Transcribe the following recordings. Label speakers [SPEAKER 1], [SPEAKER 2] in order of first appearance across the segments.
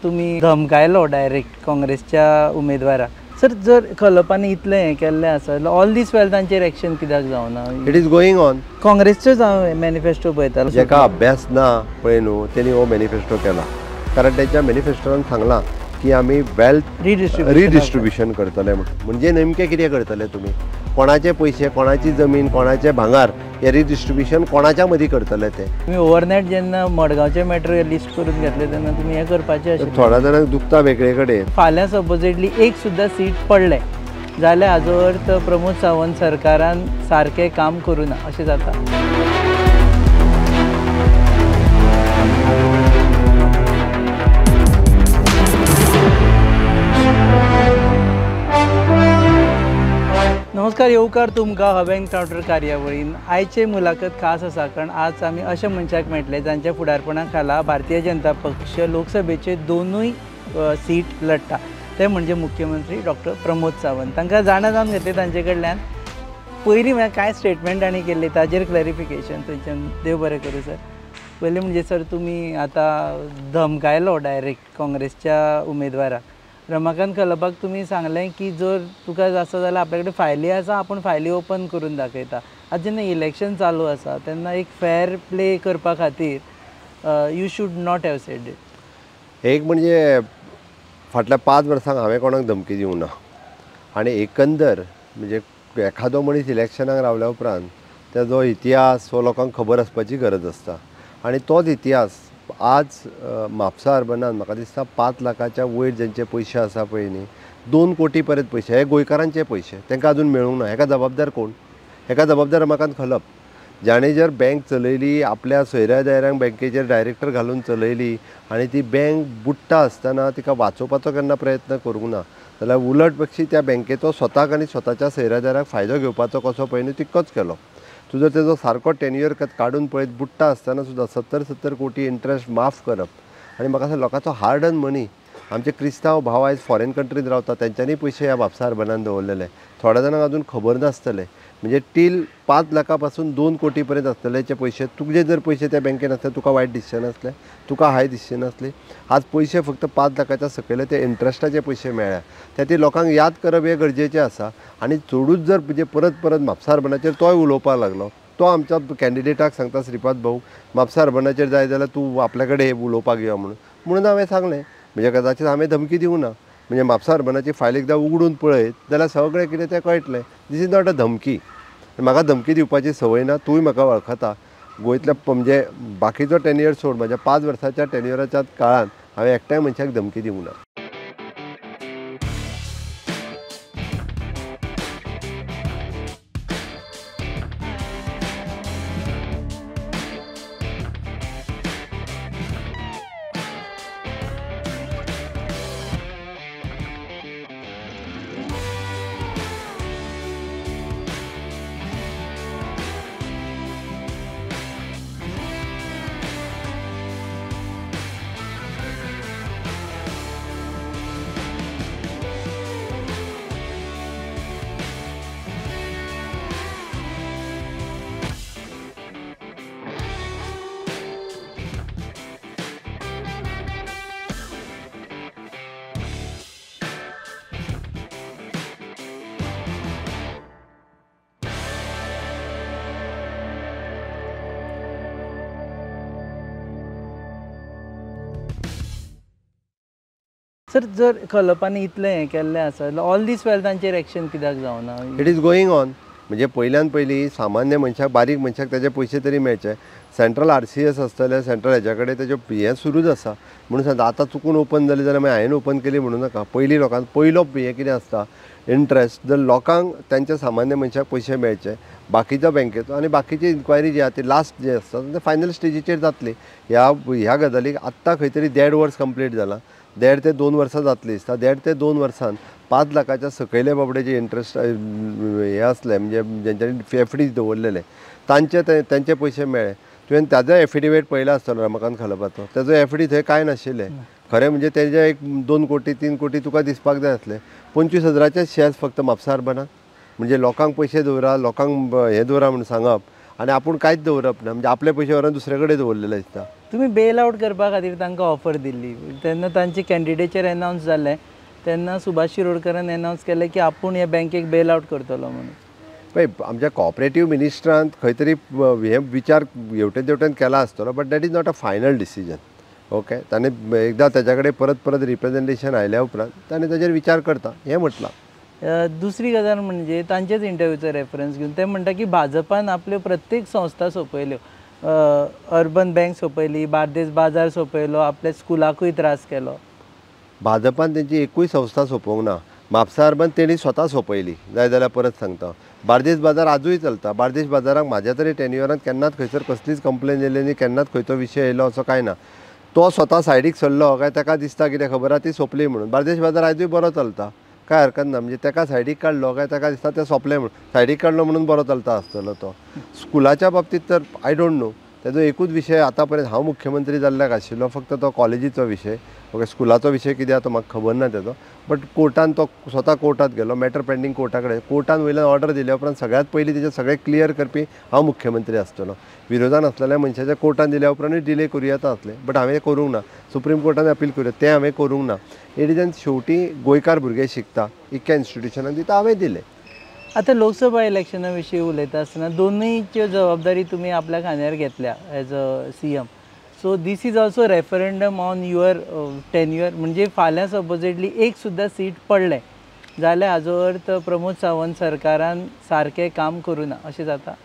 [SPEAKER 1] तुम्ही धमकायलो डायरेक्ट काँग्रेसच्या उमेदवाराक. सर जर खलपांनी इतलें हें केल्लें आसा ऑल दीस वेल तांचेर एक्शन कित्याक जावना?
[SPEAKER 2] It is going on.
[SPEAKER 1] काँग्रेसचोच हांव मॅनिफेस्टो पळयतालो.
[SPEAKER 2] जेका अभ्यास ना पळय न्हू तेणी हो मॅनिफेस्टो केला. कारण तेंच्या मॅनिफेस्टोन सांगलां की आमी वेल्थ रिडिस्ट्रिब्युशन करतले. म्हणजे नेमकें कितें करतले तुमी? कोणाचे पयशे, कोणाची जमीन, कोणाचे भांगार हे रिडिस्ट्रिब्युशन कोणाच्या मदीं करतले ते?
[SPEAKER 1] तुमी ओव्हरनायट जेन्ना मडगांवचे मॅटर लिस्ट करून घेतले तेन्ना तुमी हें करपाचें आशिल्लें.
[SPEAKER 2] थोड्या जाणांक दुखता वेगळे कडेन.
[SPEAKER 1] फाल्यां सपोजिटली एक सुद्दां सीट पडलें जाल्यार हाजो अर्थ प्रमोद सावंत सरकारान सारकें काम करूं ना अशें जाता. नमस्कार, येवकार तुमकां हब एनकावंटर कार्यावळीन. आयचे मुलाखत खास आसा कारण आज आमी अशा मनशाक मेळटले जांच्या फुडारपणा खाला भारतीय जनता पक्ष लोकसभेचे दोनूय सीट लढटा. ते म्हणजे मुख्यमंत्री डॉक्टर प्रमोद सावंत. तांकां जाणा जावन घेतले तांचे कडल्यान. पयलीं म्हळ्यार कांय स्टेटमेंट तांणी केल्ली ताजेर क्लॅरिफिकेशन थंयच्यान. देव बरें करूं सर. पयलीं म्हणजे सर तुमी आतां धमकायलो डायरेक्ट काँग्रेसच्या उमेदवाराक. रमाकांत खलपाक तुमी सांगलें की जर तुका आसा जाल्यार आपल्या कडेन फायली आसा, आपूण फायली ओपन करून दाखयता. आतां जेन्ना इलेक्शन चालू आसा तेन्ना एक फेर प्ले करपा खातीर you should not have sed it.
[SPEAKER 2] एक म्हणजे फाटल्या 5 वर्सांक हांवें कोणाक धमकी दिवंक ना. आनी एकंदर म्हणजे एखादो मनीस इलेक्शनाक रावल्या उपरांत तेजो इतिहास हो लोकांक खबर आसपाची गरज आसता. आनी तोच इतिहास आज म्हापसा अर्बनान म्हाका दिसता 5 लाखाच्या वयर जेंचे पयशे आसा पळय न्ही, 2 कोटी पर्यंत पयशे हे गोंयकारांचे पयशे तांकां अजून मेळूंक ना. हेका जबाबदार कोण? हेका जबाबदार रमाकांत खलप. जाणें जर बँक चलयली, आपल्या सोयऱ्या दायऱ्यांक बँकेचेर डायरेक्टर घालून चलयली आनी ती बँक बुडटा आसतना तिका वाचोवपाचो केन्ना प्रयत्न करूंक ना, जाल्यार उलट पक्षी त्या बँकेचो स्वताक आनी स्वताच्या सोयऱ्या दायऱ्याक फायदो घेवपाचो कसो पळय न्ही तितकोच केलो. तूं जर तेजो सारको टेन्युअर काडून पळयत बुडटा आसतना सुद्दां 70 कोटी इंट्रस्ट माफ करप. आनी म्हाका दिसता लोकांचो हार्ड अर्न मनी. आमचे क्रिस्तांव भाव आयज फॉरेन कंट्रींत रावता तेंच्यांनी पयशे ह्या म्हापसा अर्बनान दवरलेले. थोड्या जाणांक अजून खबर नासतले. म्हणजे टील 5 लाखा पासून 2 कोटी पर्यंत आसतलेचे पयशे. तुजे जर पयशे त्या बँकेन आसले तुका वायट दिसचे नासले, तुका हाय दिसचे नासले. आज पयशे फक्त 5 लाखाच्या सकयले ते इंट्रस्टाचे पयशे मेळ्ळ्या. ते लोकांक याद करप हे गरजेचें आसा. आनी चडूच जर म्हणजे परत परत म्हापसा अर्बनाचेर तोय उलोवपाक लागलो. तो आमच्या कॅन्डिडेटाक सांगता श्रीपाद भाऊ म्हापसा अर्बनाचेर जाय जाल्यार तूं आपल्या कडेन उलोवपाक यो म्हणून हांवें सांगलें. म्हणजे कदाचित हांवें धमकी दिवं ना. म्हणजे म्हापसा अर्बनाची फायल एकदां उगडून पळयत जाल्यार सगळें कितें तें कळटलें. दीस इज नॉट अ धमकी. म्हाका धमकी दिवपाची संवय ना. तूंय म्हाका वळखता. गोंयतल्या म्हणजे बाकीचो टेन्युअर सोड, म्हज्या 5 वर्साच्या टेन्युअराच्या काळान हांवें एकट्याय मनशाक धमकी दिवंक ना.
[SPEAKER 1] सर जर खलपांनी इतलें हें केल्लें आसा जाल्यार ऑल दीस वेल तांचेर एक्शन कित्याक जावना?
[SPEAKER 2] It is going on. म्हणजे पयल्यान पयलीं सामान्य मनशाक, बारीक मनशाक तेजे पयशे तरी मेळचे. सेंट्रल RCS आसतले, सेंट्रल हेच्या कडेन तेजे हें सुरूच आसा. म्हणून सांगता आतां चुकून ओपन जाली जाल्यार मागीर हांवें ओपन केली म्हणूं नाका. पयलीं लोकांक पयलो हें कितें आसता इंट्रस्ट. जर लोकांक तेंच्या सामान्य मनशाक पयशे मेळचे बाकीच्या बँकेचो आनी बाकीची इन्क्वायरी जी आसा ती लास्ट जे आसता ते फायनल स्टेजीचेर जातली. ह्या गजालीक आत्तां खंय तरी 1.5 वर्स कंप्लीट जाला. 1.5 ते 2 वर्सां जातली दिसता. 1.5 ते 2 वर्सान 5 लाखाच्या सकयले बाबडे जे इंट्रस्ट हे असले म्हणजे जेंच्यांनी FD दवरलेले तांचे पयशे मेळ्ळे. तुवें ताजो एफिडेविट पळयला आसतलो रमाकांत खलपाचो. तेजो FD थंय कांय नाशिल्लें. खरें म्हणजे तेजे एक 2 कोटी 3 कोटी तुका दिसपाक जाय आसले. 25,000चे शेअर्स फक्त म्हापसा अर्बनान. म्हणजे लोकांक पयशे दवरा, लोकांक हे दवरा म्हणून सांगप आनी आपूण कांयच दवरप ना, म्हणजे आपले पयशे व्हरून दुसरे कडेन दवरलेले दिसता.
[SPEAKER 1] तुम्ही बेल आउट करपा खातीर तांकां ऑफर दिल्ली तेन्ना तांचे कॅन्डिडेचर अनावन्स जालें तेन्ना सुभाष शिरोडकरान अनावन्स केलें की आपूण ह्या बँकेक बेल आउट करतलो म्हणून.
[SPEAKER 2] पळय आमच्या कॉपरेटीव मिनिस्ट्रान खंय तरी हे विचार हेवटेन तेवटेन केला आसतलो, but that is not a final decision. Okay, ताणें एकदां तेच्या कडेन परत परत रिप्रेझेंटेशन आयल्या उपरांत ताणें ताचेर विचार करता हें म्हटलां.
[SPEAKER 1] दुसरी गजाल म्हणजे तांचेच इंटरव्यूचो रेफरन्स घेवन ते म्हणटा की भाजपान आपल्यो प्रत्येक संस्था सोंपयल्यो. अर्बन बँक सोंपयली, बार्देस बाजार सोंपयलो, आपल्या स्कुलाकूय त्रास केलो.
[SPEAKER 2] भाजपान तेंची एकूय संस्था सोंपोवंक ना. म्हापसा अर्बन तेणी स्वता सोंपयली, जाय जाल्यार परत सांगता. बार्देस बाजार आजूय चलता. बार्देस बाजाराक म्हाज्या तरी टेन्युअरांत केन्नाच खंयसर कसलीच कंप्लेन येयली न्ही, केन्नाच खंयचो विशय येयलो असो कांय ना. तो स्वता सायडीक सरलो काय ताका दिसता कितें खबर आहा ती सोंपली म्हणून. बार्देस बाजार आजूय बरो चलता, काय हरकत ना. म्हणजे ताका सायडीक काडलो काय ताका दिसता तें सोंपलें म्हणून, सायडीक काडलो म्हणून बरो चलता आसतलो तो. स्कुलाच्या बाबतींत तर आय डोंट नो. तेजो एकूच विशय आतां पर्यंत हांव मुख्यमंत्री जाल्ल्याक आशिल्लो फक्त तो कॉलेजीचो विशय. ओके, स्कुलाचो विशय कितें आहा तो म्हाका खबर ना तेजो. बट कोर्टान तो स्वता कोर्टांत गेलो, मॅटर पेंडींग कोर्टा कडेन. कोर्टान वयल्यान ऑर्डर दिल्या उपरांत सगळ्यांत पयलीं तेजें सगळें क्लियर करपी हांव मुख्यमंत्री आसतलो. विरोधान आसलेल्या मनशाच्या कोर्टान दिल्या उपरांतूय डिले करूं येता आसलें, बट हांवें करूंक ना. सुप्रीम कोर्टान अपील करूं तें हांवें करूंक ना. एडिजन शेवटी गोंयकार भुरगे शिकता इतक्या इन्स्टिट्युशनाक दिता हांवें दिलें.
[SPEAKER 1] आतां लोकसभा इलेक्शना विशीं उलयता आसतना दोनूयच्यो जबाबदारी तुमी आपल्या खांद्यार घेतल्या as a CM. So this is also referendum on your tenure. म्हणजे फाल्यां सपोजिटली एक सुद्दां सीट पडलें जाल्यार हाजो अर्थ प्रमोद सावंत सरकारान सारकें काम करूं ना अशें जाता.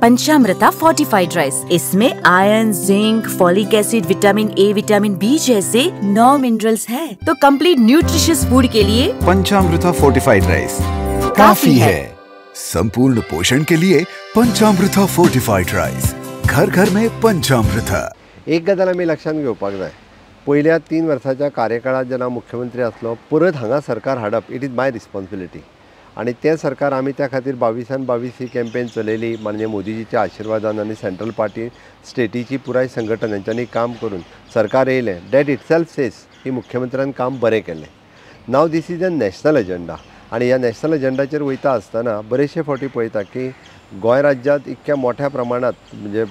[SPEAKER 3] पंचामृता फोर्टिफाइड राइस, इसमें iron, zinc, folic acid, vitamin A, vitamin B जैसे 9 मिनरल्स हैं। तो कंप्लीट न्यूट्रिशियस फूड के लिए
[SPEAKER 4] पंचामृता फोर्टिफाइड राइस काफी है। संपूर्ण पोषण के लिए पंचामृता फोर्टिफाइड राइस, घर घर में पंचामृता।
[SPEAKER 2] एक गजाल आमी लक्षात घेवपाक जाय, पयल्या 3 वर्साच्या कार्यकाळात जेन्ना मुख्यमंत्री आसलो परत हांगा सरकार हाडप इट इज माय रिस्पॉन्सिबिलिटी. आणि तें सरकार आमी त्या खातीर 22 ही कॅम्पेन चलयली. म्हणजे मोदीजीच्या आशिर्वादान आनी सेंट्रल पार्टी स्टेटीची पुराय संघटन हेंच्यांनी काम करून सरकार येयलें. डॅट इट सेल्फ सेज की मुख्यमंत्र्यान काम बरें केलें. नाव this is a national agenda. आणि ह्या नॅशनल एजंडाचेर वयता आसतना बरेचशे फावटी पळयता की गोंय राज्यांत इतक्या मोठ्या प्रमाणात म्हणजे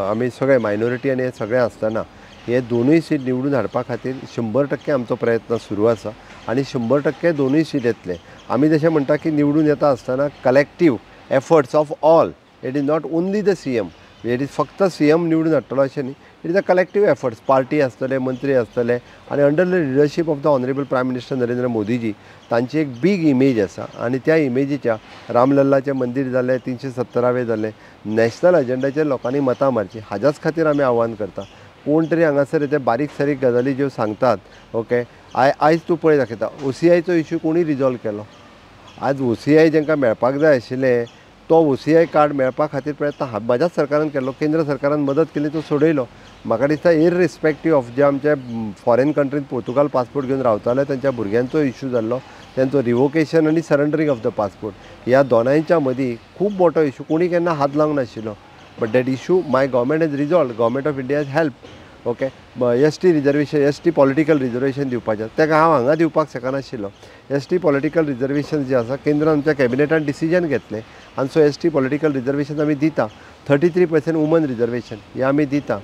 [SPEAKER 2] आमी सगळे मायनॉरिटी आनी हे सगळें आसतना हे दोनूय सीट निवडून हाडपा खातीर 100% आमचो प्रयत्न सुरू आसा आणि 100% दोनूय सीट येतले. आमी जशें म्हणटा की निवडून येता आसतना collective efforts of all. It is not only the CM. It is फक्त CM निवडून हाडटलो अशें न्ही. It is a collective efforts. Party आसतले, मंत्री आसतले आणि under the leadership of the honourable prime minister Narendra Modiji तांची एक बीग इमेज आसा आणि त्या इमेजीच्या रामलल्लाचें मंदिर जालें, 317वें जालें, नॅशनल एजंडाचेर लोकांनी मतां मारची. हाज्याच खातीर आमी आव्हान करता. कोण तरी हांगासर ते बारीक सारीक गजाली ज्यो सांगतात ओके आयज तूं पळय दाखयता OCIचो इश्यू कोणी रिजॉल्व केलो. आज OCI जांकां मेळपाक जाय आशिल्लें तो OCI कार्ड मेळपा खातीर प्रयत्न म्हाज्याच सरकारान केलो, केंद्र सरकारान मदत केली, तो सोडयलो. म्हाका दिसता इररिस्पेक्टीव ऑफ जे आमचे फॉरेन कंट्रीन पोर्तुगाल पासपोर्ट घेवन रावताले तांच्या भुरग्यांचो इश्यू जाल्लो, तांचो रिवोकेशन आनी सरेंडरींग ऑफ द पासपोर्ट. ह्या दोनांयच्या मदीं खूब मोठो इश्यू कोणी केन्ना हात लावंक नाशिल्लो. But that issue my government has resolve. Government of India has help. Okay, ST reservation, ST political reservation दिवपाचें तेका हांव हांगा दिवपाक शकनाशिल्लो. ST पॉलिटिकल रिजर्वेशन जे आसा केंद्रान आमच्या कॅबिनेटान डिसिजन घेतलें आनी सो ST पॉलिटिकल रिजर्वेशन आमी दिता. 33% वुमन रिजर्वेशन हे आमी दिता.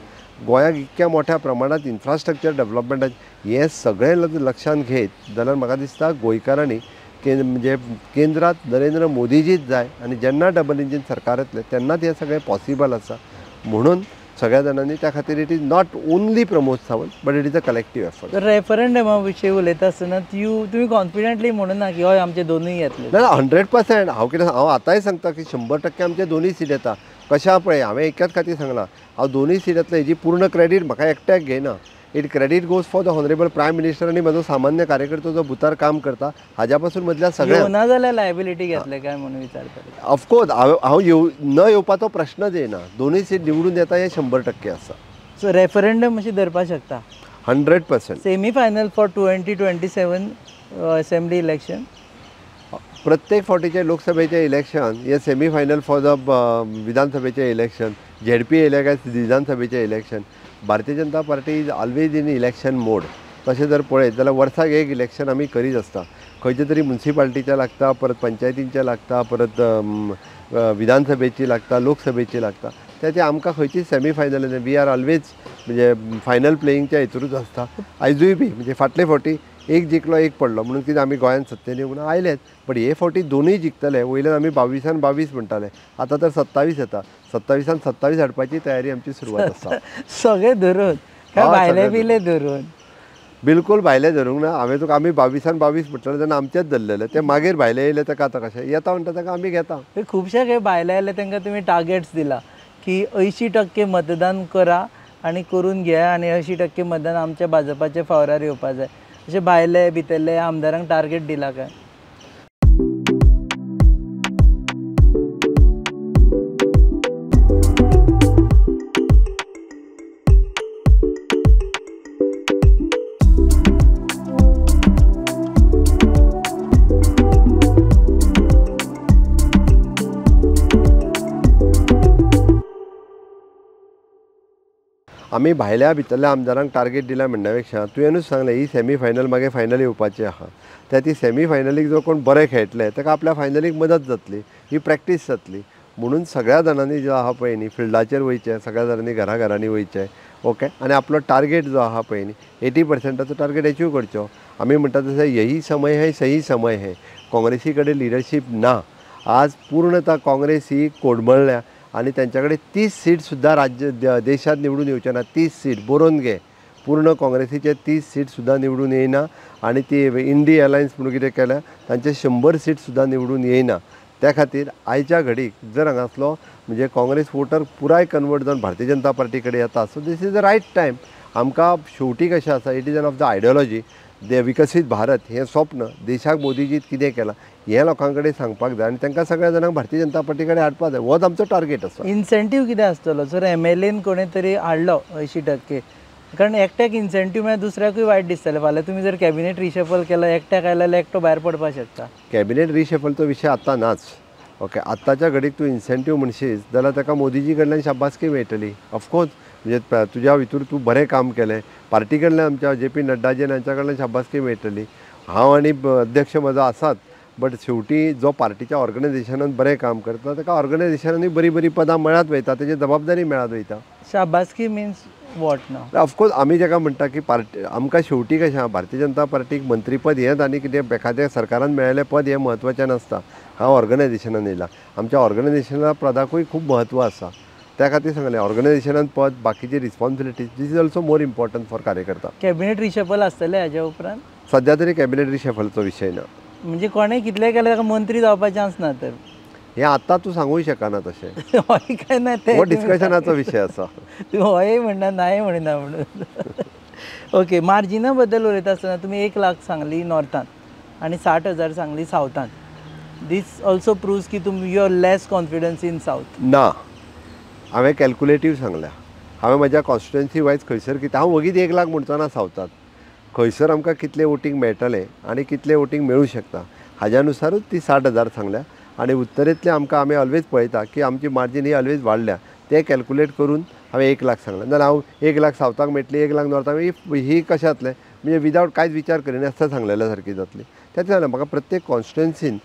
[SPEAKER 2] गोंयाक इतक्या मोठ्या प्रमाणात इन्फ्रास्ट्रक्चर डेव्हलपमेंटाचें हें सगळें लक्षांत घेत जाल्यार म्हाका दिसता गोंयकारांनी म्हणजे केंद्रात नरेंद्र मोदीजीच जाय आणि जेन्ना डबल इंजीन सरकार येतलें तेन्नाच हें सगळें पॉसिबल आसा. म्हणून सगळ्या जाणांनी त्या खातीर it is not only Pramod Sawant but it is a collective effort.
[SPEAKER 1] रेफरंडमा विशीं उलयता आसतना तुमी कॉन्फिडंटली म्हणूना की हय आमचे दोनूय येतले.
[SPEAKER 2] ना 100%. हांव आतांय सांगता की 100% आमचे दोनूय सीट येता. कशा पळय हांवें एकाच खातीर सांगलां हांव दोनूय सीट येतले हेजी पूर्ण क्रेडीट म्हाका एकट्याक घेयना. It credit goes for the honourable prime minister आनी म्हजो सामान्य कार्यकर्तो जो भुतार काम करता हाज्या पासून मदल्या सगळ्या
[SPEAKER 1] ना जाल्यार लायबिलिटी घेतले काय म्हणून विचारता.
[SPEAKER 2] ऑफकोर्स हांव न येवपाचो प्रश्नच येना. दोनूय सीट निवडून येता हे 100% आसा.
[SPEAKER 1] सो रेफरंडम अशी धरपाक शकता
[SPEAKER 2] 100%.
[SPEAKER 1] Semi final for 2027 assembly election.
[SPEAKER 2] प्रत्येक फावटीचे लोकसभेचे इलेक्शन हे सेमी फायनल फॉर द विधानसभेचे इलेक्शन, ZP येयले काय विधानसभेचे election. Bharatiya Janata party is always in election mode. तशें जर पळयत जाल्यार वर्साक एक इलेक्शन आमी करीत आसता. खंयचे तरी म्युन्सिपाल्टीचें लागता, परत पंचायतींचें लागता, परत विधानसभेची लागता, लोकसभेची लागता. ते आमकां खंयचीच semi final we are always म्हणजे फायनल प्लेईंगच्या हितूरूच आसता. आयजूय बी म्हणजे फाटले फावटी एक जिखलो एक पडलो म्हणून कितें आमी गोंयांत सत्तेनी म्हणून आयलेच. बट हे फावटी दोनूय जिखतले. वयल्यान आमी 22 म्हणटाले, आतां तर 27 येता. 27 27 हाडपाची तयारी आमची सुरवात आसा.
[SPEAKER 1] सगळे धरून काय भायले बिले धरून
[SPEAKER 2] बिलकुल भायले धरूंक ना. तुका आमी 22 म्हणटले तेन्ना आमचेच धरलेले. ते मागीर भायले येयले ताका आतां कशें येता म्हणटा ताका आमी घेता.
[SPEAKER 1] खुबशे काही भायले आयले तांकां तुमी टार्गेट्स दिला की 80% मतदान करा आणि करून घ्या आणि 80% मतदान आमच्या भाजपाच्या फावरार येवपा जाय. अशे भायले भितरले आमदारांक टार्गेट दिला काय?
[SPEAKER 2] आमी भायल्या भितरल्या आमदारांक टार्गेट दिला म्हणण्या पेक्षा तुवेंनूच सांगलें ही सेमी फायनल मागीर फायनल येवपाची आहा. ती सेमी फायनलीक जो कोण बरे खेळटले ताका आपल्या फायनलीक मदत जातली, ही प्रॅक्टीस जातली. म्हणून सगळ्या जाणांनी जो आहा पळय न्ही फिल्डाचेर वयचें, सगळ्या जाणांनी घराघरांनी वयचें. ओके. आनी आपलो टार्गेट जो आहा पळय न्ही 80%ाचो टार्गेट अचीव करचो. आमी म्हणटा तशें यही समय है सही समय है. काँग्रेसी कडेन लिडरशीप ना. आज पूर्णतः काँग्रेस ही कोडमळ्ळ्या आणि त्यांच्याकडे 30 सीट सुद्धा राज्य देशात निवडून येवचे ना. 30 सीट बरोवन घे. पूर्ण काँग्रेसीचे 30 सीट सुद्धा निवडून येयना आणि ती इंडी अलायन्स म्हणून कितें केल्या तांचे 100 सीट सुद्धा निवडून येयना. त्या खातीर आयच्या घडीक जर हांगासलो म्हणजे काँग्रेस वोटर पुराय कन्वर्ट जावन भारतीय जनता पार्टी कडेन येता. So this is the right time. आमकां शेवटी कशें आसा it is one of the ideology विकसीत भारत हें स्वप्न देशाक मोदीजीत कितें केलां हें लोकां कडेन सांगपाक जाय आनी तांकां सगळ्या जाणांक भारतीय जनता पार्टी कडेन हाडपाक जाय. होच आमचो टार्गेट आसा.
[SPEAKER 1] इन्सेंटीव कितें आसतलो जर MLAन कोणें तरी हाडलो 80%? कारण एकट्याक इन्सेंटीव म्हळ्यार दुसऱ्याकूय वायट दिसतलें. फाल्यां तुमी जर कॅबिनेट रिशफल केलो एकट्याक आयलो जाल्यार एकटो भायर पडपाक शकता.
[SPEAKER 2] कॅबिनेट रिशफलचो विशय आतां नाच. ओके. आत्ताच्या घडीक तूं इन्सेंटीव म्हणशीत जाल्यार ताका मोदीजी कडल्यान शाबासकी मेळटली. ऑफकोर्स म्हणजे तुज्या भितर तूं बरें काम केलें. पार्टी कडल्यान आमच्या JP नड्डाजी हांच्या कडल्यान शाबासकी मेळटली. हांव आनी अध्यक्ष म्हजो आसात. बट शेवटी जो पार्टीच्या ऑर्गनायझेशनान बरें काम करता ताका ऑर्गनायझेशनांनी बरी पदां मेळत वयता, तेजी जबाबदारी मेळत वयता.
[SPEAKER 1] शाबासकी मिन्स वॉट ना?
[SPEAKER 2] ऑफकोर्स आमी जाका म्हणटा की पार्टी आमकां शेवटी कशें आहा भारतीय जनता पार्टीक मंत्रीपद हेंच आनी कितें एखाद्या सरकारान मेळिल्लें पद हें म्हत्वाचें नासता. हांव ऑर्गनायझेशनान येयला. आमच्या ऑर्गनायझेशना पदाकूय खूब म्हत्व आसा. त्या खातीर सांगलें ऑर्गनायझेशनान पद बाकीची responsibilities this is also more important for कार्यकर्ता.
[SPEAKER 1] कॅबिनेट रिशफल आसतलें हाज्या उपरांत?
[SPEAKER 2] सध्या तरी कॅबिनेट रिशफलचो विशय ना.
[SPEAKER 1] म्हणजे कोणें कितलें केलें ताका मंत्री जावपा चान्स ना तर?
[SPEAKER 2] हें आतां तूं सांगूंक शकना तशें.
[SPEAKER 1] हय काय ना ते
[SPEAKER 2] हो डिस्कशनाचो विशय आसा.
[SPEAKER 1] तूं हय म्हणना नाय म्हणना म्हणून. ओके. मार्जिना बद्दल उलयता आसतना तुमी 1 लाख सांगली नॉर्थान आनी 60,000 सांगली सावथान. दीस ऑल्सो प्रूव्स की तुमी you are less confidence in south.
[SPEAKER 2] ना. हांवें कॅल्कुलेटीव सांगल्या. हांवें म्हज्या कॉन्स्टिट्युएन्सी वायज खंयसर कितें हांव वगीच 1 लाख म्हणचो ना सावथात. खंयसर आमकां कितलें वोटींग मेळटलें आनी कितलें वोटींग मेळूं शकता हाज्यानुसारूच ती 60,000 सांगल्या. आनी उत्तरेंतले आमकां आमी ऑलवेज पळयता की आमची मार्जीन ही ऑलवेज वाडल्या. ते कॅल्कुलेट करून हांवें 1 लाख सांगलें. नाजाल्यार हांव 1 लाख सावथाक मेळटली 1 लाख नॉर्थाक ही कशें जातलें म्हणजे विदावट कांयच विचार करिनासतना सांगलेल्या सारकी जातली. त्याच लागून म्हाका प्रत्येक कॉन्स्टिट्युएन्सीन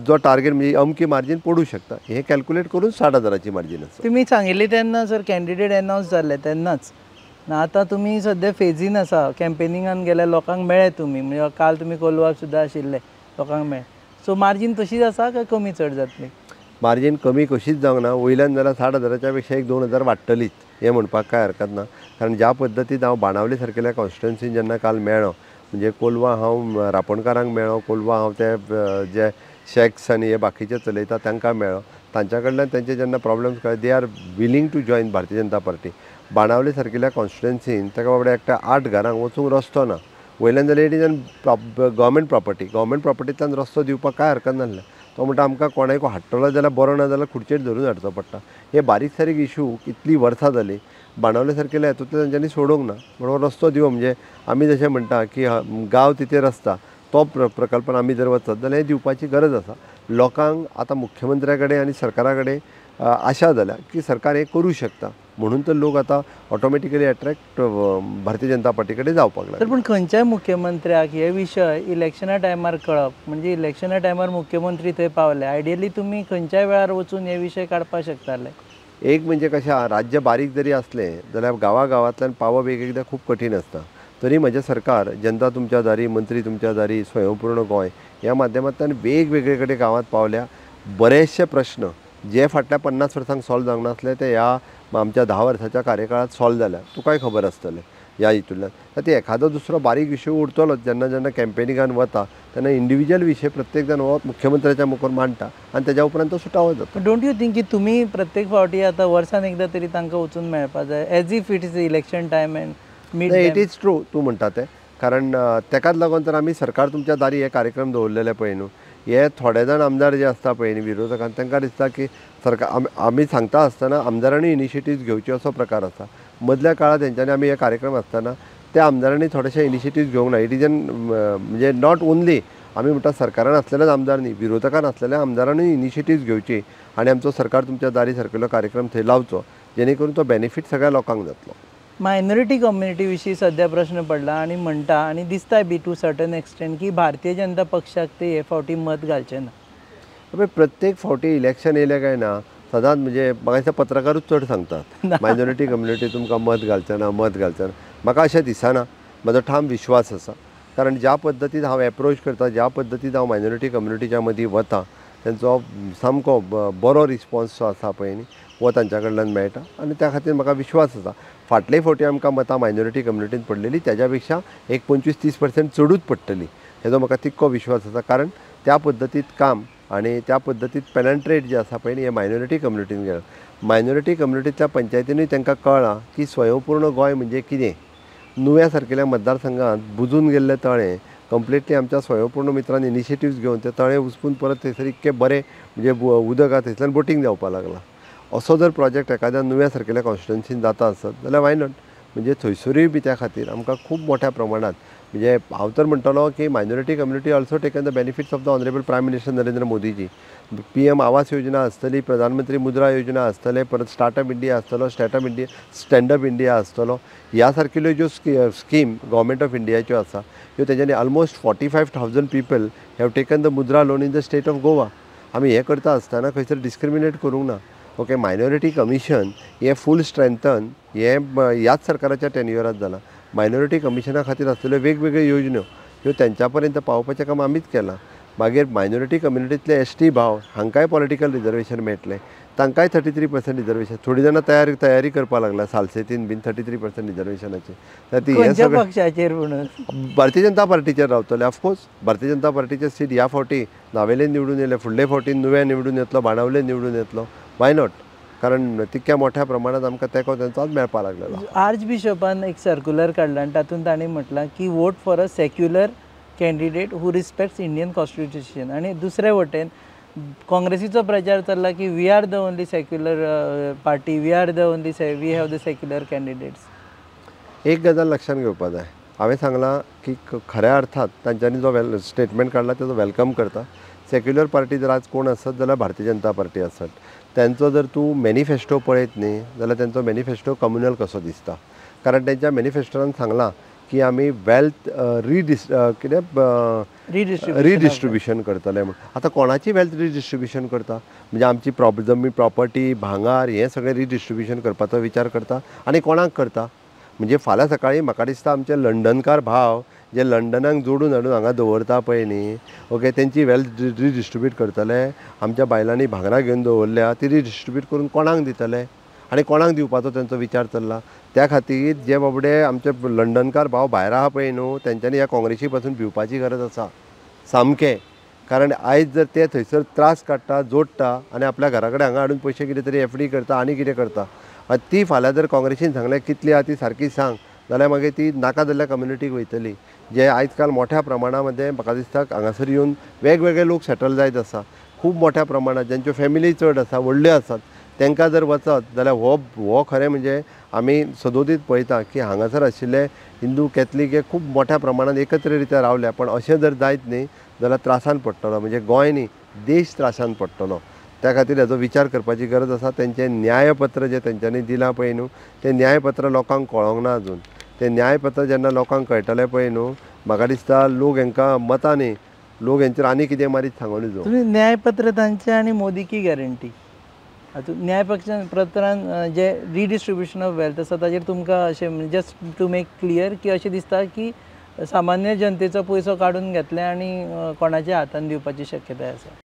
[SPEAKER 2] जो टार्गेट म्हणजे अमकी मार्जीन पडूं शकता हें कॅल्कुलेट करून 60,000ची मार्जीन आसा.
[SPEAKER 1] तुमी सांगिल्ली तेन्ना सर कॅन्डिडेट अनावन्स जाल्ले तेन्नाच ना. आतां तुमी सद्या फेजीन आसा. कॅम्पेनिंगान गेल्यार लोकांक मेळ्ळे तुमी म्हणजे काल तुमी कोलवाक सुद्दां आशिल्ले लोकांक मेळ्ळे. सो मार्जीन तशीच आसा काय कमी चड जातली?
[SPEAKER 2] मार्जीन कमी कशीच जावंक ना. वयल्यान जाल्यार 60,000च्या पेक्षा एक 2,000 वाडटलीच हें म्हणपाक कांय हरकत ना. कारण ज्या पद्दतीन हांव बाणावले सारकेल्या कॉन्स्टिट्युएन्सीन जेन्ना काल मेळ्ळो म्हणजे कोलवा हांव रापणकारांक मेळ्ळो, कोलवा हांव ते जे शेक्स आनी हे बाकीचे चलयता तांकां मेळ्ळो. तांच्या कडल्यान तेंचे जेन्ना प्रॉब्लेम्स कळ्ळे they are willing to join Bharatiya Janata party. Benaulim सारकेल्या कॉन्स्टिट्युएन्सीन ताका बाबडे एकट्या 8 घरांक वचूंक रस्तो ना. वयल्यान जाल्यार इट इज एन गव्हर्मेंट प्रॉपर्टींतल्यान रस्तो दिवपाक कांय हरकत नासलें. तो म्हणटा आमकां कोणायको हाडटलो जाल्यार बरो ना जाल्यार खुर्चेर धरून हाडचो पडटा. हे बारीक सारीक इशू कितलीं वर्सां जालीं बाणावले सारकेल्या हेतूंतले तांच्यांनी सोडूंक ना. म्हणून रस्तो दिवप म्हणजे आमी जशें म्हणटा की गांव तिथे रस्ता तो प्रकल्पान आमी जर वचत जाल्यार हें दिवपाची गरज आसा. लोकांक आतां मुख्यमंत्र्या कडेन आनी सरकारा कडेन आशा जाल्या की सरकार हें करूं शकता. म्हणून तर लोक आता ऑटोमॅटिकली अट्रॅक्ट भारतीय जनता पार्टी कडेन जावपाक
[SPEAKER 1] तर
[SPEAKER 2] लागले.
[SPEAKER 1] पण खंयच्याय मुख्यमंत्र्याक हे विशय इलेक्शना टायमार कळप म्हणजे इलेक्शना टायमार मुख्यमंत्री थंय पावले, आयडियली तुमी खंयच्याय वेळार वचून हे विशय काडपाक शकताले.
[SPEAKER 2] एक म्हणजे कशें आहा, राज्य बारीक जरी असलें जाल्यार गांवांतल्यान पावप एकदां खूब कठीण आसता. तरी म्हजें सरकार जनता तुमच्या दारी, मंत्री तुमच्या दारी, स्वयंपूर्ण गोंय ह्या माध्यमांतल्यान वेगवेगळे कडेन गांवांत पावल्या. बरेचशे प्रश्न जे फाटल्या 50 वर्सांक सॉल्व जावंक नासले ते ह्या आमच्या 10 वर्साच्या कार्यकाळात सॉल्व जाल्या. तुकाय खबर आसतलें ह्या हितूंतल्यान. ते एखादो दुसरो बारीक विशय उरतलो जेन्ना कॅम्पेनिंगान वता तेन्ना इंडिविज्युअल विशय प्रत्येक जाण हो मुख्यमंत्र्याच्या मुखार मांडटा आनी तेज्या उपरांत तो सुटावो जाता.
[SPEAKER 1] डोंट यू थिंक की तुमी प्रत्येक फावटी आतां वर्सान एकदां तरी तांकां वचून मेळपा जाय as if it is election time and meet
[SPEAKER 2] it is true तूं म्हणटा तें. कारण तेकाच लागून तर आमी सरकार तुमच्या दारी हे कार्यक्रम दवरलेले पळय न्हू. हे थोडे जाण आमदार जे आसता पळय न्ही विरोधकांक तांकां दिसता की सरकार आमी सांगता आसतना आमदारांनी इनिशिएटीव्ह घेवच्यो असो प्रकार आसा. मदल्या काळात तेंच्यांनी आमी हे कार्यक्रम आसतना त्या आमदारांनी थोडेशे इनिशिएटीव्ह घेवंक ना. इट इज म्हणजे नॉट ओन्ली आमी म्हणटा सरकारान आसलेलेच आमदार न्ही, विरोधकान आसलेल्या आमदारांनी इनिशिएटीव्ह घेवची आनी आमचो सरकार तुमच्या दारी सारकेलो कार्यक्रम थंय लावचो जेणे करून तो बेनिफीट सगळ्या लोकांक जातलो.
[SPEAKER 1] मायनॉरिटी कम्युनिटी विशीं सध्या प्रश्न पडला आनी म्हणटा आनी दिसताय बी टू सर्टन एक्सटेंट की भारतीय जनता पक्षाक ते हे फावटी मत घालचे ना.
[SPEAKER 2] प्रत्येक फावटी इलेक्शन येयलें काय ना सदांच म्हणजे म्हाका दिसता पत्रकारूच चड सांगतात मायनॉरिटी कम्युनिटी तुमकां मत घालचें ना मत घालचें ना. म्हाका अशें दिसना. म्हजो ठाम विश्वास आसा. कारण ज्या पद्दतीन हांव एप्रोच करता, ज्या पद्दतीन हांव मायनॉरिटी कम्युनिटीच्या मदीं वता तेंचो सामको बरो रिस्पॉन्स जो आसा पळय न्ही वो तांच्या कडल्यान मेळटा आनी त्या खातीर म्हाका विश्वास आसा. फाटले फावटी आमकां मतां मायनॉरिटी कम्युनिटीन पडलेली तेज्या पेक्षा एक 25-30% चडूच पडटली हेजो म्हाका तितको विश्वास आसा. कारण त्या पद्दतीत काम आनी त्या पद्दतीत पेनट्रेट जे आसा पळय न्ही हे मायनॉरिटी कम्युनिटीन गेला. मायनॉरिटी कम्युनिटींतल्या पंचायतींनी तांकां कळ्ळां की स्वयंपूर्ण गोंय म्हणजे कितें. नुव्या सारकेल्या मतदारसंघांत बुजून गेल्ले तळे कंप्लिटली आमच्या स्वयंपूर्ण मित्रांनी इनिशिएटिव्स घेवन ते तळे उचपून परत थंयसर इतके बरे म्हणजे उदक आसा थंयसर बोटींग जावपाक लागला. असो जर प्रोजेक्ट एखाद्या नुव्या सारकेल्या कॉन्स्टिट्युएन्सीन जाता आसत जाल्यार वाय नॉट. म्हणजे थंयसरूय बी त्या खातीर आमकां खूब मोठ्या प्रमाणात म्हणजे हांव तर म्हणटलो की minority community also taken the benefits of the honourable prime minister Narendra Modiji. PM आवास योजना आसतली, प्रधानमंत्री मुद्रा योजना आसतले, परत स्टार्टअप इंडिया आसतलो, स्टँडअप इंडिया आसतलो. ह्या सारकिल्यो ज्यो स्कीम गव्हर्मेंट ऑफ इंडियाच्यो आसा ह्यो तेच्यांनी almost 45,000 people have taken the Mudra loan in the state of Goa. आमी हे करता आसतना खंयसर डिस्क्रिमिनेट करूंक ना. ओके, मायनॉरिटी कमिशन हे फूल स्ट्रेंथन हे ह्याच सरकाराच्या टेन्युअरांत जालां. मायनॉरिटी कमिशना खातीर आसलेल्यो वेगवेगळ्यो योजनो ह्यो तेंच्या पर्यंत पावोवपाचें काम आमीच केलां. मागीर मायनॉरिटी कम्युनिटींतले ST भाव हांकांय पॉलिटिकल रिजर्वेशन मेळटलें, तांकांय 33% रिजर्वेशन. थोडी जाणां तयारी करपाक लागला सालसेतीन बीन 33% रिजर्वेशनाची. तर ती हे सगळें
[SPEAKER 1] पक्षाचेर
[SPEAKER 2] भारतीय जनता पार्टीचेर रावतले. ऑफकोर्स भारतीय जनता पार्टीचे सीट ह्या फावटी नावेले निवडून येयले, फुडले फावटी नुवें निवडून येतलो, बाणावले निवडून येतलो. Why not. कारण तितक्या मोठ्या प्रमाणात आमकां तेंको तेंचोच मेळपाक लागलेलो.
[SPEAKER 1] आर्च बिशपान एक सर्क्युलर काडला आनी तातूंत ताणें म्हटलां की vote for a secular candidate who respects Indian constitution. आनी दुसरे वटेन काँग्रेसीचो प्रचार चल्ला की we are the only secular party, we have the secular candidates.
[SPEAKER 2] एक गजाल लक्षात घेवपाक जाय. हांवें सांगलां की खऱ्या अर्थात तांच्यांनी जो स्टेटमेंट काडला तेजो वेलकम करता. सेक्युलर पार्टी जर आज कोण आसत जाल्यार भारतीय जनता पार्टी आसत. त्यांचो जर तूं मॅनिफेस्टो पळयत न्ही जाल्यार तेंचो मॅनिफेस्टो कम्युनल कसो दिसता. कारण तेंच्या मॅनिफेस्टोरान सांगलां की आमी वेल्थ रिडिस्ट्रिब्युशन करतले म्हूण. आतां कोणाची वेल्थ रिडिस्ट्रिब्युशन करता म्हणजे आमची जमीन प्रॉपर्टी भांगार हें सगळें रिडिस्ट्रिब्युशन करपाचो विचार करता आनी कोणाक करता. म्हणजे फाल्यां सकाळीं म्हाका दिसता आमचे लंडनकार भाव जे लंडनाक जोडून हाडून हांगा दवरता पळय न्ही, ओके, तेंची वेल्थ रिडिस्ट्रिब्यूट करतले. आमच्या बायलांनी भांगरां घेवन दवरल्या ती रिडिस्ट्रिब्यूट करून कोणाक दितले आनी कोणाक दिवपाचो तेंचो विचार चल्ला. त्या खातीर जे बाबडे आमचे लंडनकार भाव भायर आहा पळय न्हू तेंच्यांनी ह्या काँग्रेसी पासून भिवपाची गरज आसा सामकें. कारण आयज जर ते थंयसर त्रास काडटा जोडटा आनी आपल्या घरा कडेन हांगा हाडून पयशे कितें तरी FD करता आनी कितें करता, ती फाल्यां जर काँग्रेसीन सांगलें कितली आहा ती सारकी सांग जाल्यार मागीर ती नाका जाल्ल्या कम्युनिटीक वयतली. जे आयज काल मोठ्या प्रमाणामध्ये म्हाका दिसता हांगासर येवन वेगवेगळे लोक सेटल जायत आसा खूब मोठ्या प्रमाणात, ज्यांच्यो फॅमिली चड आसा व्हडल्यो आसात, तांकां जर वचत जाल्यार हो खरें म्हणजे आमी सदोदीत पळयता की हांगासर आशिल्ले हिंदू कॅथलीक हे खूब मोठ्या प्रमाणात एकत्र रित्या रावल्या. पण अशें जर जायत न्ही जाल्यार त्रासान पडटलो. म्हणजे गोंय न्ही देश त्रासान पडटलो. त्या खातीर हेजो विचार करपाची गरज आसा. तेंचें न्यायपत्र जें तेंच्यांनी दिलां पळय न्हू, तें न्यायपत्र लोकांक कळोंक ना अजून. तें न्यायपत्र जेन्ना लोकांक कळटलें पळय न्हू, म्हाका दिसता लोक हांकां मतां न्ही, लोक हेंचेर आनी कितें मारीत सांगून जो.
[SPEAKER 1] तुम्ही न्यायपत्र तांचें आनी मोदी की गॅरंटी हातूंत न्यायपत्रान जे रिडिस्ट्रिब्युशन ऑफ वेल्थ आसा ताचेर तुमकां अशें जस्ट टू मेक क्लियर की अशें दिसता की सामान्य जनतेचो पयसो काडून घेतले आनी कोणाच्या हातान दिवपाची शक्यताय आसा?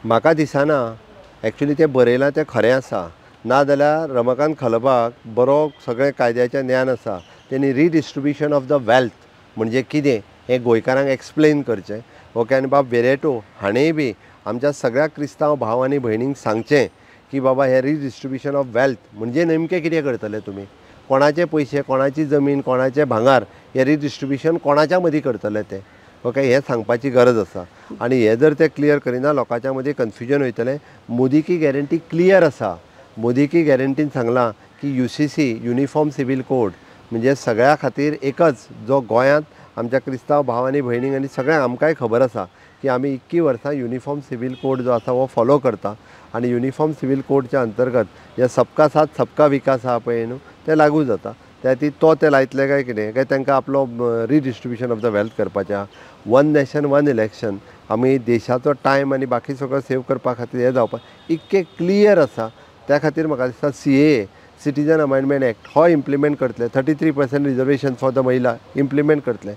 [SPEAKER 2] म्हाका दिसना एक्चुली तें बरयलां तें खरें आसा, नाजाल्यार रमाकांत खलबाक बरो सगळें कायद्याचें ज्ञान आसा. तेणी रिडिस्ट्रिब्युशन ऑफ द वेल्थ म्हणजे कितें हें गोंयकारांक एक्सप्लेन करचें. ओके, आनी बाब वेरेटो हाणेंय बी आमच्या सगळ्या क्रिस्तांव भाव आनी भयणींक सांगचें की बाबा हें रिडिस्ट्रिब्युशन ऑफ वेल्थ म्हणजे नेमकें कितें करतले तुमी, कोणाचे पयशे, कोणाची जमीन, कोणाचें भांगार, हें रिडिस्ट्रिब्युशन कोणाच्या मदीं करतले तें. ओके, हें सांगपाची गरज आसा. आनी हें जर ते क्लियर करिना लोकांच्या मदीं कन्फ्युजन वयतलें. मोदी की गॅरंटी क्लियर आसा. मोदी की गॅरंटीन सांगलां की UCC युनिफॉर्म सिवील कोड म्हणजे सगळ्या खातीर एकच, जो गोंयांत आमच्या क्रिस्तांव भाव आनी भयणींक आनी सगळ्यांक आमकांय खबर आसा की आमी 21 वर्सां युनिफॉर्म सिवील कोड जो आसा हो फॉलो करता. आनी युनिफॉर्म सिवील कोडच्या अंतर्गत हे सबका साथ सबका विकास आहा पळय न्हू, तें लागू जाता. त्या ती तो ते लायतले काय कितें, काय तांकां आपलो रिडिस्ट्रिब्युशन ऑफ द वेल्थ करपाच्या. वन नॅशन वन इलेक्शन, आमी देशाचो टायम आनी बाकी सगळो सेव करपा खातीर हें जावपाक इतकें क्लियर आसा. त्या खातीर म्हाका दिसता CAA सिटीजन अमेंडमेंट एक्ट हो इम्प्लिमेंट करतले. 33% रिजर्वेशन फॉर द महिला इम्प्लिमेंट करतले.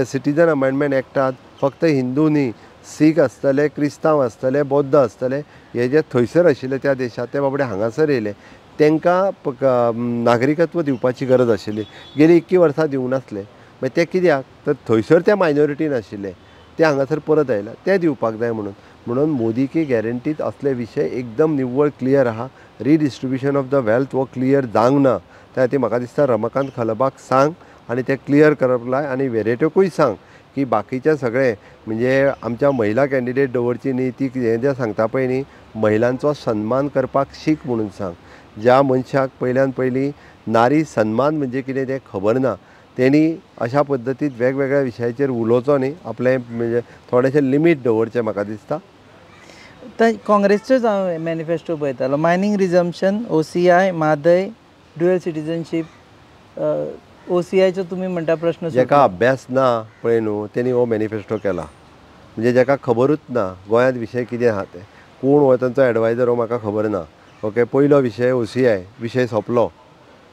[SPEAKER 2] सिटीजन अमेंडमेंट एक्टांत फक्त हिंदू न्ही, सीख आसतले, क्रिस्तांव आसतले, बौद्ध आसतले, हे जे थंयसर आशिल्ले त्या देशांत ते बाबडे हांगासर येयले, तांकां नागरिकत्व दिवपाची गरज आशिल्ली. गेली 21 वर्सां दिवंक नासले. मागीर ते कित्याक, तर थंयसर ते मायनॉरिटीन आशिल्ले, ते हांगासर परत आयला, ते दिवपाक जाय म्हणून. म्हणून मोदी की गॅरंटीत असले विशय एकदम निव्वळ क्लियर आहा. रिडिस्ट्रिब्युशन ऑफ द वेल्थ हो क्लियर जावंक ना. त्या खातीर म्हाका दिसता रमाकांत खलबाक सांग आनी ते क्लियर करप लाय. आनी वेरेटोकूय सांग की बाकीचे सगळे म्हणजे आमच्या महिला कॅन्डिडेट दवरची न्ही, ती हें जें सांगता पळय न्ही, महिलांचो सन्मान करपाक शीक म्हणून सांग. ज्या मनशाक पयल्यान पयलीं नारी सन्मान म्हणजे कितें तें खबर ना, तेणी अशा पद्दतीन वेगवेगळ्या विशयाचेर उलोवचो न्ही, आपलें म्हणजे थोडेशें लिमीट दवरचें म्हाका दिसता.
[SPEAKER 1] काँग्रेसचोच हांव मॅनिफेस्टो पळयतालो. Mining resumption, OCI, Mhadei, dual citizenship. OCIचो तुमी म्हणटा प्रश्न,
[SPEAKER 2] जेका अभ्यास ना पळय न्हू, तेणी हो मॅनिफेस्टो केला. म्हणजे जेका खबरूच ना गोंयांत विशय कितें आहा ते, कोण हो तांचो एडवायजर हो म्हाका खबर ना. ओके, पयलो विशय OCI विशय सोंपलो.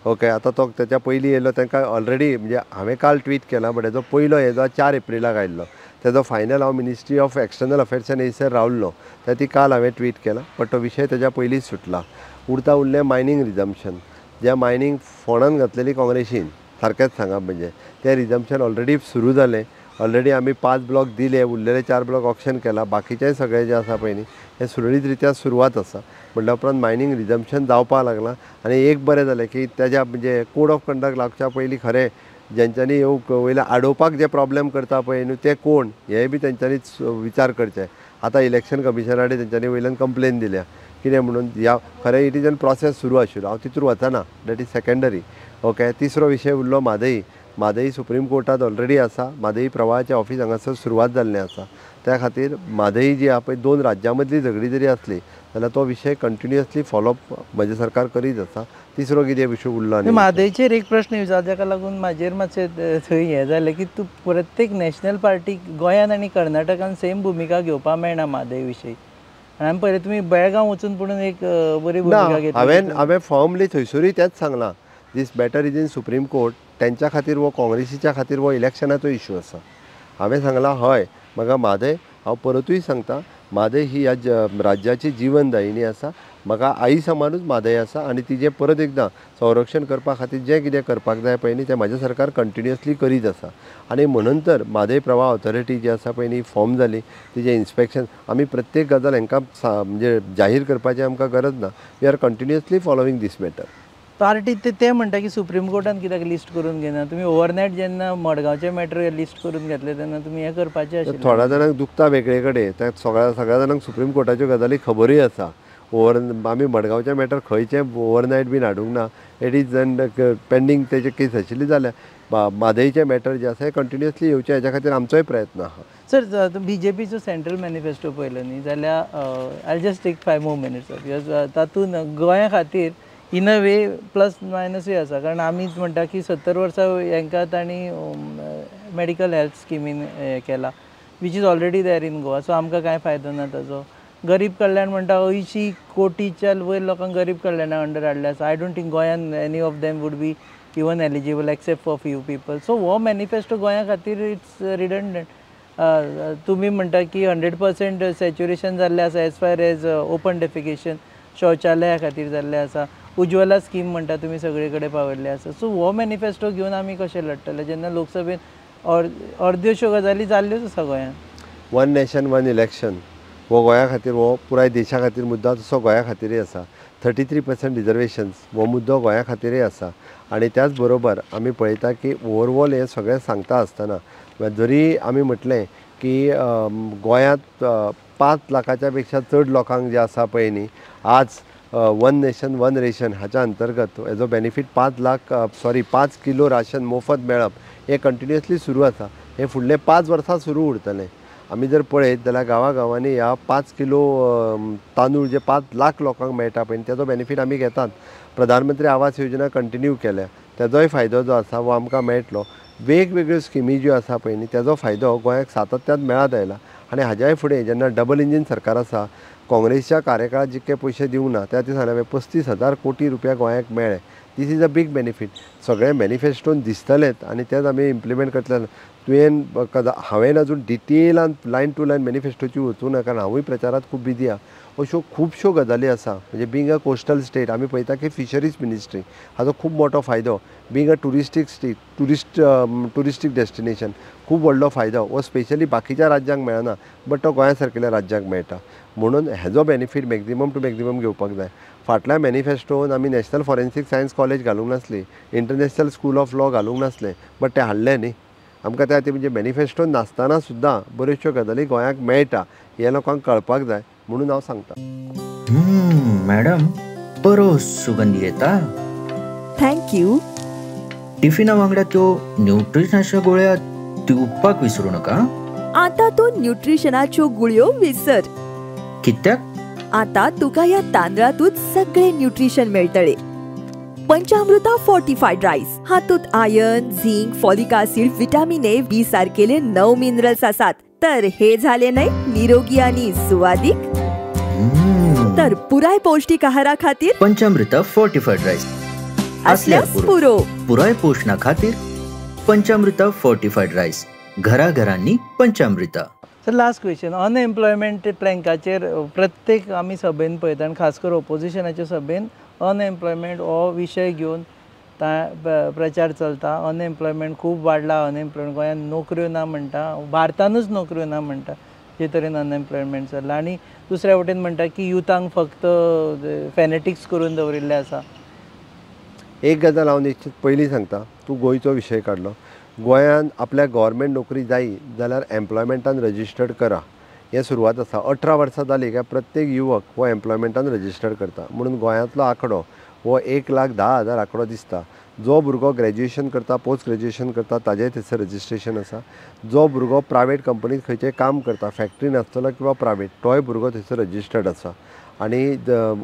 [SPEAKER 2] ओके, आतां तो तेच्या पयलीं येयलो, तांकां ऑलरेडी म्हणजे हांवें काल ट्वीट केला, बट हेजो पयलो हेजो 4 एप्रिलाक आयिल्लो. तेजो फायनल हांव मिनिस्ट्री ऑफ एक्सटर्नल अफेर्सान एसर रावल्लो, त्या ती काल हांवें ट्वीट केला, बट तो विशय तेच्या पयलींच सुटला. उरलें मायनींग रिजम्पशन, जें मायनींग फोंडान घातलेली काँग्रेसीन, सारकेंच सांगप म्हणजे तें रिजम्पशन ऑलरेडी सुरू जालें. ऑलरेडी आमी 5 ब्लॉक दिले, उरलेले 4 ब्लॉक ऑप्शन केला. बाकीचेय सगळे जे आसा पळय न्ही, हें सुरळीत रित्या सुरवात आसा. म्हणल्या उपरांत मायनींग रिजम्पशन जावपाक लागलां. आनी एक बरें जालें की तेज्या म्हणजे कोड ऑफ कंडक्ट लागच्या पयलीं खरें जेंच्यांनी वयले आडोवपाक जे प्रॉब्लेम करता पळय न्हू, ते कोण, हेंय बी तेंच्यांनीच विचार करचे. आतां इलेक्शन कमिशना कडेन तेंच्यांनी वयल्यान कंप्लेन दिल्या कितें म्हणून. ह्या खरें इट इज एन प्रोसेस सुरू आशिल्लो, हांव तितूर वचना, दॅट इज सेकंडरी. ओके, तिसरो विशय उरलो म्हादई. म्हादई सुप्रीम कोर्टात ऑलरेडी आसा. म्हादई प्रवाहाचें ऑफीस हांगासर सुरवात जाल्लें आसा. त्या खातीर म्हादई जी आहा पळय 2 राज्यां मदली झगडी जरी आसली जाल्यार तो विशय कंटिन्युअसली फॉलोअप म्हजें सरकार करीत आसा. तिसरो कितें विशय उरलो आनी
[SPEAKER 1] म्हादयचेर एक प्रश्न विचार, जाका लागून म्हाजेर मातशें थंय हें जालें की तूं प्रत्येक नॅशनल पार्टीक गोंयांत आनी कर्नाटकान सेम भुमिका घेवपाक मेळना म्हादय विशयी. आनी आमी पळयलें तुमी बेळगांव वचून पुणून एक बरी
[SPEAKER 2] ना
[SPEAKER 1] भुमिका घेतली.
[SPEAKER 2] हांवें फॉर्मली थंयसरूय तेंच सांगलां, this matter is in supreme court. तेंच्या खातीर वो काँग्रेसीच्या खातीर वो इलेक्शनाचो इश्यू आसा. हांवें सांगलां हय म्हाका म्हादय, हांव परतूय सांगता, म्हादय ही ह्या राज्याची जिवनदायिनी आसा. म्हाका आई समानूच म्हादय आसा आनी तिजें परत एकदां संरक्षण करपा खातीर जें कितें करपाक जाय पळय न्ही तें म्हाजें सरकार कंटिन्युअसली करीत आसा. आनी म्हणून तर म्हादय प्रवाह ऑथॉरिटी जी आसा पळय न्ही फॉर्म जाली, तिजें इन्स्पेक्शन आमी प्रत्येक गजाल हांकां म्हणजे जाहीर करपाची आमकां गरज ना. We are continuously following this matter.
[SPEAKER 1] Party ते म्हणटा की सुप्रीम कोर्टान कित्याक लिस्ट करून घेना. तुमी ओवरनायट जेन्ना मडगांवचे मॅटर लिस्ट करून घेतले तेन्ना तुमी हें करपाचें आशिल्लें.
[SPEAKER 2] थोड्या जाणांक दुखता वेगळे कडेन, त्या सगळ्या जाणांक सुप्रीम कोर्टाच्यो गजाली खबरूय आसा. आमी मडगांवचे मॅटर खंयचें ओवरनायट बीन हाडूंक ना. इट इज पेंडींग तेजे केस आशिल्ली जाल्यार म्हादयचे मॅटर जे आसा हे कंटिन्युअसली येवचे हेच्या खातीर आमचोय प्रयत्न आहा.
[SPEAKER 1] सर BJPचो सेंट्रल मॅनिफेस्टो पळयलो न्ही जाल्यार I just take 5 more minutes because तातूंत गोंया खातीर इन अ वे प्लस मायनसूय आसा. कारण आमीच म्हणटा की 70 वर्सां हांकां तांणी मेडिकल हेल्थ स्किमीन हें केला which is already there in Goa. So आमकां कांय फायदो ना ताजो. गरीब कल्याण म्हणटा 80 कोटीच्या वयर लोकांक गरीब कल्याणा अंडर हाडले आसा. आय डोंट थिंक गोंयान any of them would be even eligible except for few people. So हो मॅनिफेस्टो गोंया खातीर इट्स रिडंडंट. तुमी म्हणटा की 100% सॅच्युरेशन जाल्लें आसा as far as open defecation शौचालया खातीर जाल्लें आसा. उज्वला स्कीम म्हणटा तुमी सगळे कडेन पावयल्ले आसा. सो हो मॅनिफेस्टो घेवन आमी कशें लडटले जेन्ना लोकसभेन अर्द्योश्यो गजाली जाल्ल्योच आसा गोंयांत.
[SPEAKER 2] वन नेशन वन इलेक्शन हो गोंया खातीर, हो पुराय देशा खातीर मुद्दो तसो गोंया खातीरय आसा. 33% रिजर्वेशन्स हो मुद्दो गोंया खातीरय आसा. आनी त्याच बरोबर आमी पळयता की ओवरऑल हें सगळें सांगता आसतना जरी आमी म्हटलें की गोंयांत 5 लाखाच्या पेक्षा चड लोकांक जे आसा पळय न्ही आज वन नेशन वन रेशन हाच्या अंतर्गत हेजो बेनिफीट 5 किलो राशन मोफत मेळप हें कंटिन्युअसली सुरू आसा. हें फुडले 5 वर्सां सुरू उरतलें. आमी जर पळयत जाल्यार गांवागांवांनी ह्या 5 किलो तांदूळ जे 5 लाख लोकांक मेळटा पळय तेजो बेनिफीट आमी घेतात. प्रधानमंत्री आवास योजना कंटिन्यू केल्या, तेजोय फायदो जो आसा हो आमकां मेळटलो. वेगवेगळ्यो स्किमी ज्यो आसा पळय न्ही तेजो फायदो गोंयाक सातत्यान मेळत आयला. आनी हाज्याय फुडें जेन्ना डबल इंजीन सरकार आसा, काँग्रेसच्या कार्यकाळात जितके पयशे दिवंक ना त्या दिसांनी हांवें 35,000 कोटी रुपया गोंयाक मेळ्ळे. This is a big benefit. सगळे मॅनिफेस्टोन दिसतलेत आनी तेच आमी इम्प्लिमेंट करतले. तुवें हांवें अजून डिटेलान लायन टू लायन मॅनिफेस्टोची वचूं ना कारण हांवूय प्रचारात खूब बिजी आहा. अश्यो खुबश्यो गजाली आसा. म्हणजे बींग अ कोस्टल स्टेट आमी पळयता की फिशरीज मिनिस्ट्री हाजो खूब मोठो फायदो. बींग अ टुरिस्टीक स्टेट टुरिस्टीक डेस्टिनेशन खूब व्हडलो फायदो हो स्पेशली बाकीच्या राज्यांक मेळना बट तो गोंया सारकेल्या राज्यांक मेळटा. म्हणून हेजो बेनिफीट मॅक्झिमम टू मॅक्झिमम घेवपाक जाय. फाटल्या मॅनिफेस्टोन आमी नॅशनल फॉरेन्सीक सायन्स कॉलेज घालूंक नासली, इंटरनॅशनल स्कूल ऑफ लॉ घालूंक नासलें बट ते हाडलें न्ही. आमकां त्या म्हणजे मॅनिफेस्टोन नासतना सुद्दां बऱ्योचश्यो गजाली गोंयाक मेळटा हे लोकांक कळपाक जाय म्हणून हांव सांगता.
[SPEAKER 5] मॅडम बरो सुगंधी येता.
[SPEAKER 6] थँक्यू.
[SPEAKER 5] टिफिना वांगडा त्यो न्यूट्रिशनाच्यो गुळ्या दिवपाक विसरू नका.
[SPEAKER 6] आता तू न्यूट्रिशनाच्यो गुळयो विसर.
[SPEAKER 5] कित्याक?
[SPEAKER 6] आता तुका ह्या तांदळातूच सगळे न्यूट्रिशन मेळटले. पंचामृता फोर्टिफाईड राईस हातूंत iron, zinc, folic acid, vitamin A, B सारकेले 9 मिनरल्स आसात. तर हे झाले नाही निरोगी आणि सुवादिक. तर पुराय पौष्टिक आहारा खातीर
[SPEAKER 5] पंचामृता फोर्टिफाईड राईस
[SPEAKER 6] असल्यास पुरो.
[SPEAKER 5] पुराय पोषणा खातीर पंचामृता फोर्टिफाईड राईस. घराघरांनी पंचामृता.
[SPEAKER 1] सर लास्ट क्वेश्चन अनएम्प्लॉयमेंट प्लँकाचेर प्रत्येक आमी सभेन पळयता आनी खास करून ऑपोजिशनाच्या सभेन अनएम्प्लॉयमेंट हो विशय घेवन प्रचार चलता. अनएम्प्लॉयमेंट खूब वाडला. अनएम्प्लॉयमेंट गोंयांत नोकऱ्यो ना म्हणटा, भारतानूच नोकऱ्यो ना म्हणटा जे तरेन अनएम्प्लॉयमेंट चल्ला. आनी दुसऱ्या वटेन म्हणटा की युथांक फक्त फॅनेटिक्स करून दवरिल्ले आसा.
[SPEAKER 2] एक गजाल हांव निश्चित पयलीं सांगता. तूं गोंयचो विशय काडलो. गोंयांत आपल्याक गव्हर्मेंट नोकरी जायी जाल्यार एम्प्लॉयमेंटान रजिस्टर्ड करा हें सुरवात आसा. 18 वर्सां जाली काय प्रत्येक युवक हो एम्प्लॉयमेंटान रजिस्टर्ड करता. म्हणून गोंयांतलो आंकडो हो 1,10,000 आंकडो दिसता. जो भुरगो ग्रॅज्युएशन करता, पोस्ट ग्रॅज्युएशन करता ताजेय थंयसर रजिस्ट्रेशन आसा. जो भुरगो प्रायवेट कंपनीत खंयचेंय काम करता, फॅक्ट्रीन आसतलो किंवा प्रायवेट, तोय भुरगो थंयसर रजिस्टर्ड आसा. आनी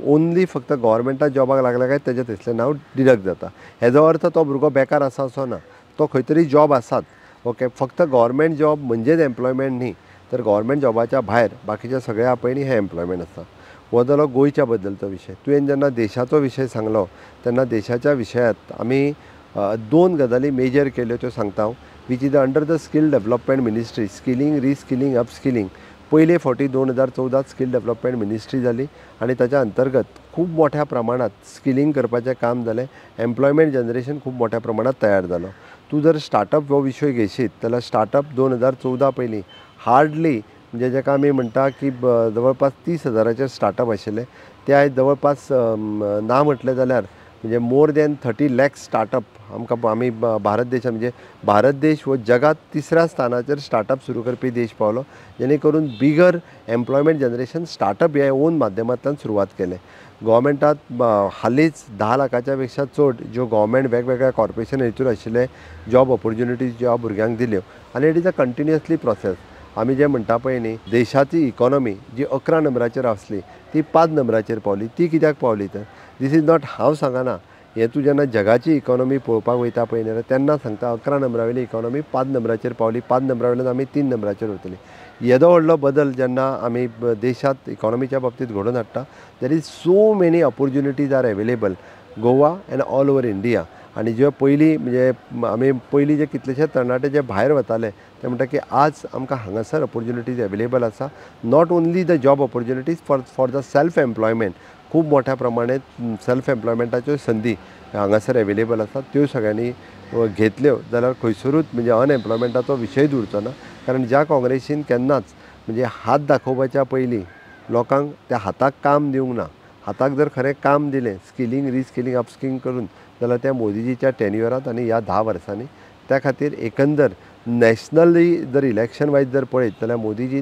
[SPEAKER 2] ओन्ली फक्त गव्हर्मेंटा जॉबाक लागल्या काय तेजें थंयसलें नांव डिडक्ट जाता. हेजो अर्थ तो भुरगो बेकार आसा असो ना. तो खंय तरी जॉब आसात. ओके, फक्त गव्हर्मेंट जॉब म्हणजेच एम्प्लॉयमेंट न्ही. तर गव्हर्मेंट जॉबाच्या भायर बाकीच्या सगळ्या पयलीं हें एम्प्लॉयमेंट आसा. हो जालो गोंयच्या बद्दलचो विशय. तुवें जेन्ना देशाचो विशय सांगलो तेन्ना देशाच्या विशयांत आमी 2 गजाली मेजर केल्यो त्यो सांगता हांव, which is under the skill development ministry. Skilling, reskilling, upskilling पयले फावटी 2014 स्कील डेव्हलपमेंट मिनिस्ट्री जाली आनी ताच्या अंतर्गत खूब मोठ्या प्रमाणात स्किलिंग करपाचें काम जालें. एम्प्लॉयमेंट जनरेशन खूब मोठ्या प्रमाणात तयार जालो. तूं जर स्टार्टअप हो विशय घेयशीत जाल्यार स्टार्टअप 2014 पयलीं हार्डली म्हणजे जेका आमी म्हणटा की जवळपास 30,000 स्टार्टअप आशिल्ले, ते आयज जवळपास ना म्हटलें जाल्यार म्हणजे मोर दॅन 30 लाख स्टार्टअप आमकां आमी भारत देशात म्हणजे भारत देश हो जगात 3ऱ्या स्थानाचेर स्टार्टअप सुरू करपी देश पावलो, जेणे करून बिगर एम्प्लॉयमेंट जनरेशन स्टार्टअप ह्या ओन माध्यमांतल्यान सुरवात केलें. गव्हर्मेंटात हालींच 10 लाखाच्या पेक्षा चड ज्यो गव्हर्मेंट वेगवेगळ्या कॉर्पोरेशन हेतून आशिल्ले जॉब ऑपॉर्च्युनिटीज ज्या भुरग्यांक दिल्यो आनी it is a continuously process. आमी जे म्हणटा पळय न्ही, देशाची इकॉनॉमी जी 11 नंबराचेर आसली ती 5 नंबराचेर पावली. ती कित्याक पावली तर दीस इज नॉट हांव सांगना, हें तूं जेन्ना जगाची इकॉनॉमी पळोवपाक वयता पळय न्ही तेन्ना सांगता 11 नंबरावेली इकॉनॉमी 5 नंबराचेर पावली. 5 नंबरावेल्यान आमी 3 नंबराचेर वतली. येदो व्हडलो बदल जेन्ना आमी देशांत इकॉनॉमीच्या बाबतींत घडोवन हाडटा, there is so many opportunities are available Goa and all over India. आनी जे पयलीं म्हणजे आमी पयलीं जे कितलेशेच तरणाटे जे भायर वताले ते म्हणटा की आज आमकां हांगासर ऑपॉर्च्युनिटीज अवेलेबल आसा. Not only the job opportunities for the self employment. खूब मोठ्या प्रमाणात सेल्फ एम्प्लॉयमेंटाच्यो संदी हांगासर अवेलेबल आसात. त्यो सगळ्यांनी घेतल्यो जाल्यार खंयसरूच म्हणजे अनएम्प्लॉयमेंटाचो विशयच उरचो ना. कारण ज्या काँग्रेसीन केन्नाच म्हणजे हात दाखोवपाच्या पयलीं लोकांक त्या हाताक काम दिवंक ना. हाताक जर खरें काम दिलें स्किलिंग, रिस्किलिंग, अपस्किलिंग करून जाल्यार त्या मोदीजीच्या टेन्युअरांत आनी ह्या 10 वर्सांनी त्या खातीर एकंदर नॅशनली जर इलेक्शन वायज जर पळयत जाल्यार मोदीजी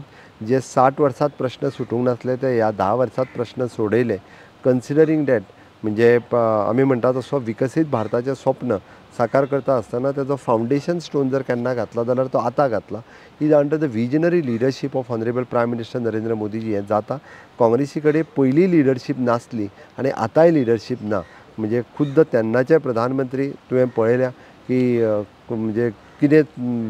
[SPEAKER 2] जे 60 वर्सांत प्रश्न सुटूंक नासले ते ह्या 10 वर्सांत प्रश्न सोडयले. कन्सिडरींग डॅट म्हणजे आमी म्हणटा तसो विकसीत भारताचें स्वप्न साकार करता आसतना तेजो फावंडेशन स्टोन जर केन्ना घातला जाल्यार तो आतां घातला. Is under the visionary leadership of honourable prime minister Narendra Modiji. हें जाता. काँग्रेसी कडेन पयलीं लिडरशीप नासली आनी आतांय लिडरशीप ना. म्हणजे खुद्द तेन्नाचे प्रधानमंत्री तुवें पळयल्या की म्हणजे कितें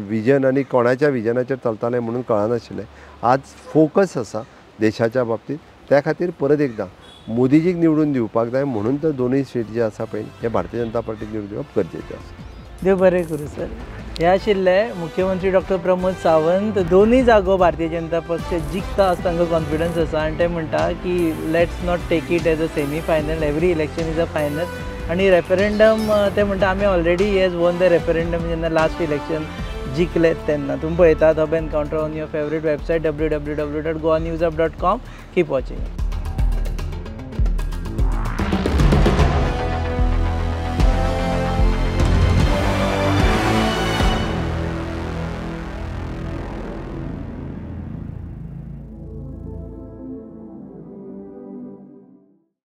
[SPEAKER 2] विजन आनी कोणाच्या विजनाचेर चलतालें म्हणून कळनाशिल्लें. आज फोकस आसा देशाच्या बाबतींत. त्या खातीर परत एकदां मोदीजीक निवडून दिवपाक जाय म्हणून तर दोनूय सीट जे आसा पळय हे भारतीय जनता पार्टीक निवडून दिवप गरजेचें आसा.
[SPEAKER 1] देव बरें करूं सर. हे आशिल्ले मुख्यमंत्री डॉक्टर प्रमोद सावंत. दोनूय जागो भारतीय जनता पक्ष जिखता असो तांकां कॉन्फिडन्स आसा आनी ते म्हणटा की let's not take it as a semi final. Every election is a final. आनी रेफरंडम ते म्हणटा आमी already has won the referendum जेन्ना लास्ट इलेक्शन जिखले तेन्ना. तुमी पळयतात hub encounter on your favourite website www.goaNewsUp.com. Keep watching.